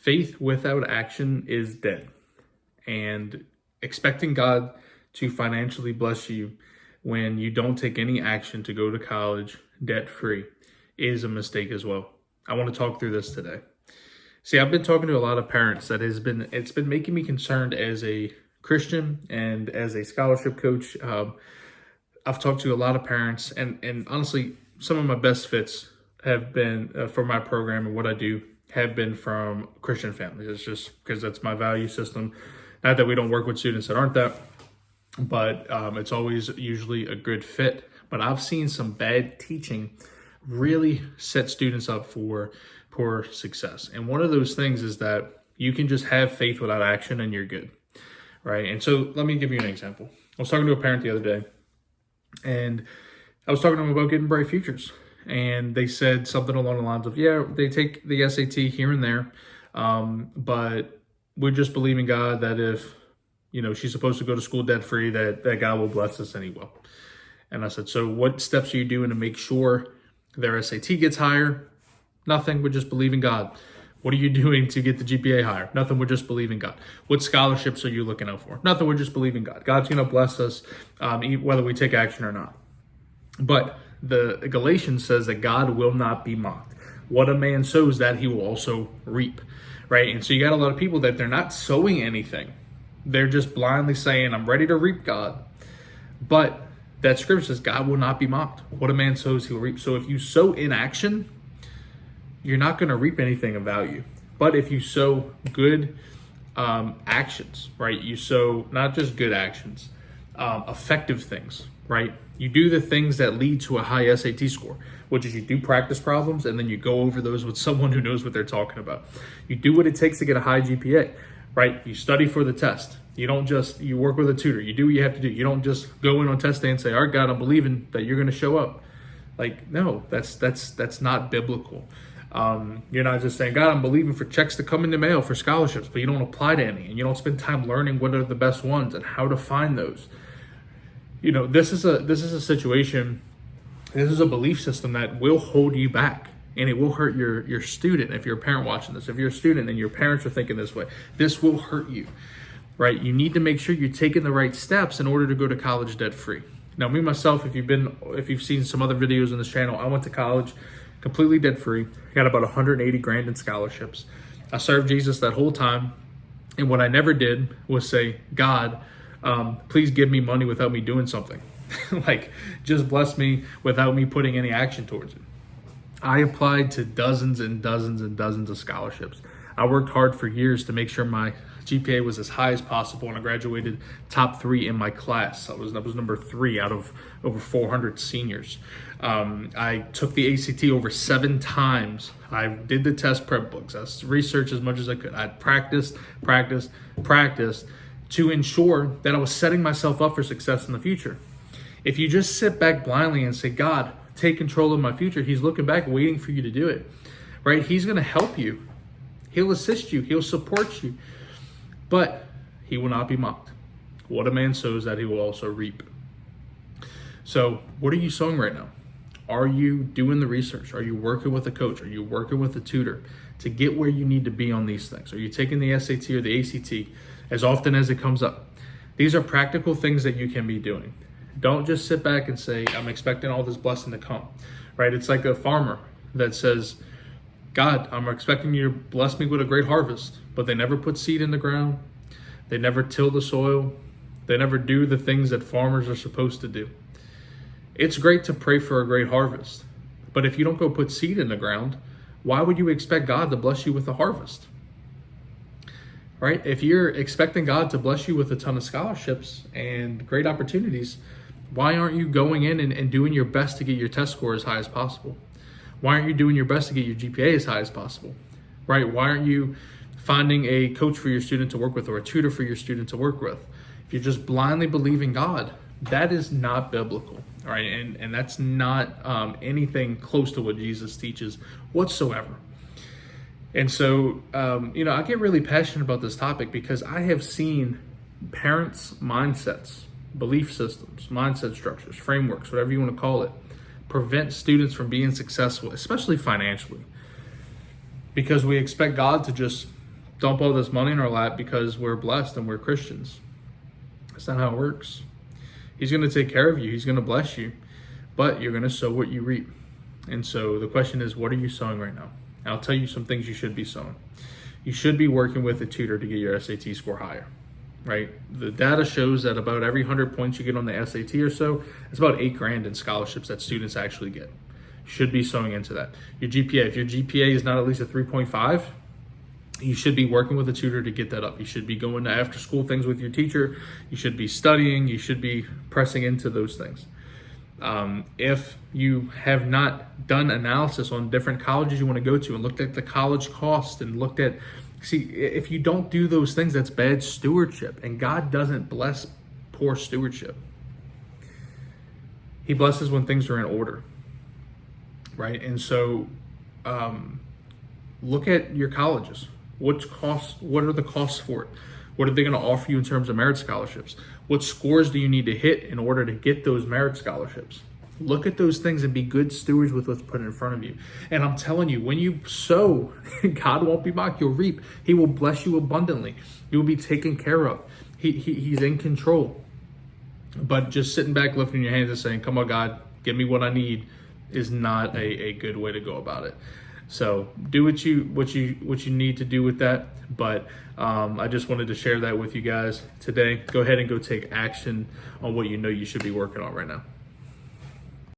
Faith without action is dead. And expecting God to financially bless you when you don't take any action to go to college debt-free is a mistake as well. I want to talk through this today. See, I've been talking to a lot of parents that it's been making me concerned as a Christian and as a scholarship coach. I've talked to a lot of parents, and honestly, some of my best fits have been for my program and what I do have been from Christian families. It's just because that's my value system. Not that we don't work with students that aren't that, but it's always usually a good fit. But I've seen some bad teaching really set students up for poor success. And one of those things is that you can just have faith without action and you're good, right? And so let me give you an example. I was talking to a parent the other day, and I was talking to them about getting bright futures. And they said something along the lines of, yeah, they take the SAT here and there, but we're just believing God that if, she's supposed to go to school debt-free, that God will bless us and he will. And I said, so what steps are you doing to make sure their SAT gets higher? Nothing, we're just believing God. What are you doing to get the GPA higher? Nothing, we're just believing God. What scholarships are you looking out for? Nothing, we're just believing God. God's going to bless us whether we take action or not. But the Galatians says that God will not be mocked. What a man sows, that he will also reap, right? And so you got a lot of people that they're not sowing anything. They're just blindly saying, I'm ready to reap, God. But that scripture says God will not be mocked. What a man sows, he will reap. So if you sow inaction, you're not going to reap anything of value. But if you sow good actions, right? You sow not just good actions, effective things, right? You do the things that lead to a high SAT score, which is you do practice problems and then you go over those with someone who knows what they're talking about. You do what it takes to get a high GPA, right? You study for the test. You don't just, you work with a tutor. You do what you have to do. You don't just go in on test day and say, all right, God, I'm believing that you're going to show up. Like, no, that's not biblical. You're not just saying, God, I'm believing for checks to come in the mail for scholarships, but you don't apply to any and you don't spend time learning what are the best ones and how to find those. This is a situation, this is a belief system that will hold you back and it will hurt your student. If you're a parent watching this, if you're a student and your parents are thinking this way, this will hurt you, right? You need to make sure you're taking the right steps in order to go to college debt free. Now, me, myself, if you've seen some other videos on this channel, I went to college completely debt free, got about 180 grand in scholarships. I served Jesus that whole time. And what I never did was say, God, please give me money without me doing something. Like, just bless me without me putting any action towards it. I applied to dozens and dozens and dozens of scholarships. I worked hard for years to make sure my GPA was as high as possible, and I graduated top 3 in my class. I was number 3 out of over 400 seniors. I took the ACT over 7 times. I did the test prep books. I researched as much as I could. I practiced to ensure that I was setting myself up for success in the future. If you just sit back blindly and say, God, take control of my future, he's looking back, waiting for you to do it, right? He's going to help you. He'll assist you. He'll support you. But he will not be mocked. What a man sows, that he will also reap. So what are you sowing right now? Are you doing the research? Are you working with a coach? Are you working with a tutor to get where you need to be on these things? Are you taking the SAT or the ACT as often as it comes up? These are practical things that you can be doing. Don't just sit back and say, I'm expecting all this blessing to come, right? It's like a farmer that says, God, I'm expecting you to bless me with a great harvest, but they never put seed in the ground. They never till the soil. They never do the things that farmers are supposed to do. It's great to pray for a great harvest, but if you don't go put seed in the ground, why would you expect God to bless you with a harvest? Right? If you're expecting God to bless you with a ton of scholarships and great opportunities, why aren't you going in and doing your best to get your test score as high as possible? Why aren't you doing your best to get your GPA as high as possible? Right? Why aren't you finding a coach for your student to work with or a tutor for your student to work with? If you're just blindly believing God, that is not biblical. All right, and that's not anything close to what Jesus teaches whatsoever. And so, I get really passionate about this topic because I have seen parents' mindsets, belief systems, mindset structures, frameworks, whatever you want to call it, prevent students from being successful, especially financially, because we expect God to just dump all this money in our lap because we're blessed and we're Christians. That's not how it works. He's going to take care of you. He's going to bless you, but you're going to sow what you reap. And so the question is, what are you sowing right now? And I'll tell you some things you should be sowing. You should be working with a tutor to get your SAT score higher, right? The data shows that about every 100 points you get on the SAT or so, it's about $8,000 in scholarships that students actually get. Should be sowing into that. Your GPA, if your GPA is not at least a 3.5, you should be working with a tutor to get that up. You should be going to after school things with your teacher. You should be studying. You should be pressing into those things. If you have not done analysis on different colleges you want to go to and looked at the college cost and looked at, if you don't do those things, that's bad stewardship. And God doesn't bless poor stewardship. He blesses when things are in order, right? And so look at your colleges. What are the costs for it? What are they going to offer you in terms of merit scholarships? What scores do you need to hit in order to get those merit scholarships? Look at those things and be good stewards with what's put in front of you. And I'm telling you, when you sow, God won't be mocked. You'll reap. He will bless you abundantly. You'll be taken care of. He's in control. But just sitting back, lifting your hands and saying, come on, God, give me what I need, is not a good way to go about it. So do what you need to do with that. But I just wanted to share that with you guys today. Go ahead and go take action on what you know you should be working on right now.